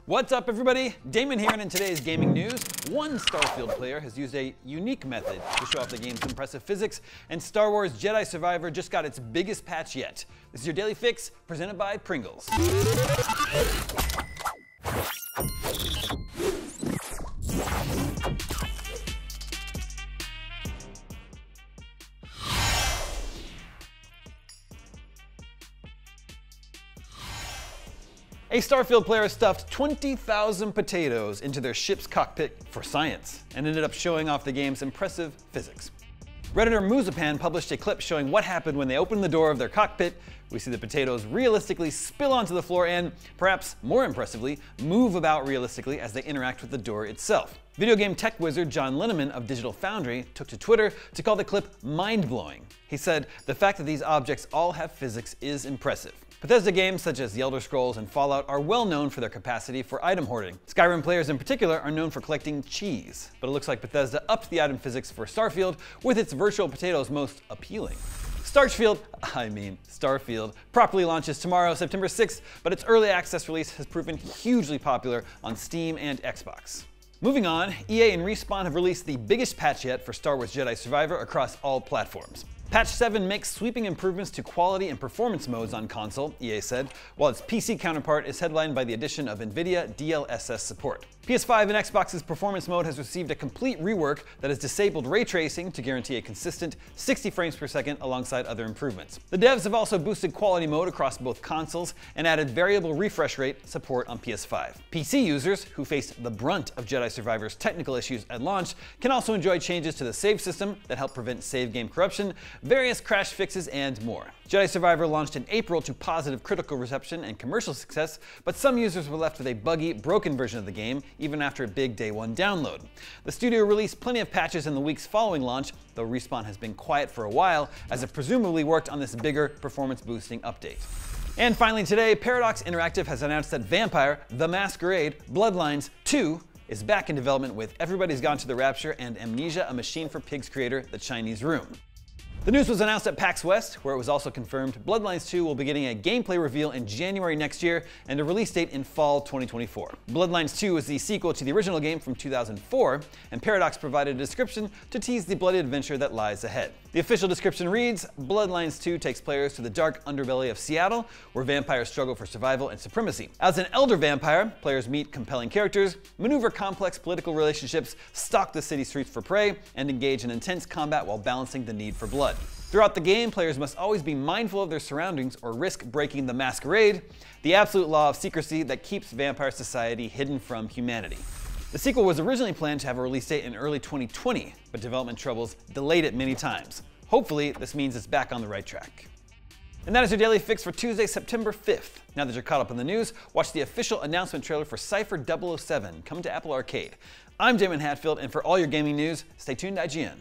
What's up, everybody? Damon here, and in today's gaming news, one Starfield player has used a unique method to show off the game's impressive physics, and Star Wars Jedi Survivor just got its biggest patch yet. This is your Daily Fix, presented by Pringles. A Starfield player stuffed 20,000 potatoes into their ship's cockpit for science, and ended up showing off the game's impressive physics. Redditor Muzapan published a clip showing what happened when they opened the door of their cockpit. We see the potatoes realistically spill onto the floor and, perhaps more impressively, move about realistically as they interact with the door itself. Video game tech wizard John Linneman of Digital Foundry took to Twitter to call the clip mind-blowing. He said, "The fact that these objects all have physics is impressive." Bethesda games such as The Elder Scrolls and Fallout are well known for their capacity for item hoarding. Skyrim players in particular are known for collecting cheese, but it looks like Bethesda upped the item physics for Starfield with its virtual potatoes most appealing. Starfield properly launches tomorrow, September 6th, but its early access release has proven hugely popular on Steam and Xbox. Moving on, EA and Respawn have released the biggest patch yet for Star Wars Jedi Survivor across all platforms. Patch 7 makes sweeping improvements to quality and performance modes on console, EA said, while its PC counterpart is headlined by the addition of NVIDIA DLSS support. PS5 and Xbox's performance mode has received a complete rework that has disabled ray tracing to guarantee a consistent 60 frames per second alongside other improvements. The devs have also boosted quality mode across both consoles and added variable refresh rate support on PS5. PC users, who faced the brunt of Jedi Survivor's technical issues at launch, can also enjoy changes to the save system that help prevent save game corruption, various crash fixes, and more. Jedi Survivor launched in April to positive critical reception and commercial success, but some users were left with a buggy, broken version of the game, even after a big day one download. The studio released plenty of patches in the weeks following launch, though Respawn has been quiet for a while, as it presumably worked on this bigger performance-boosting update. And finally today, Paradox Interactive has announced that Vampire: The Masquerade Bloodlines 2 is back in development with Everybody's Gone to the Rapture and Amnesia: A Machine for Pigs creator The Chinese Room. The news was announced at PAX West, where it was also confirmed Bloodlines 2 will be getting a gameplay reveal in January next year and a release date in fall 2024. Bloodlines 2 is the sequel to the original game from 2004, and Paradox provided a description to tease the bloody adventure that lies ahead. The official description reads, Bloodlines 2 takes players to the dark underbelly of Seattle, where vampires struggle for survival and supremacy. As an elder vampire, players meet compelling characters, maneuver complex political relationships, stalk the city streets for prey, and engage in intense combat while balancing the need for blood. Throughout the game, players must always be mindful of their surroundings or risk breaking the Masquerade, the absolute law of secrecy that keeps vampire society hidden from humanity. The sequel was originally planned to have a release date in early 2020, but development troubles delayed it many times. Hopefully, this means it's back on the right track. And that is your Daily Fix for Tuesday, September 5th. Now that you're caught up in the news, watch the official announcement trailer for Cypher 007 coming to Apple Arcade. I'm Damon Hatfield, and for all your gaming news, stay tuned to IGN.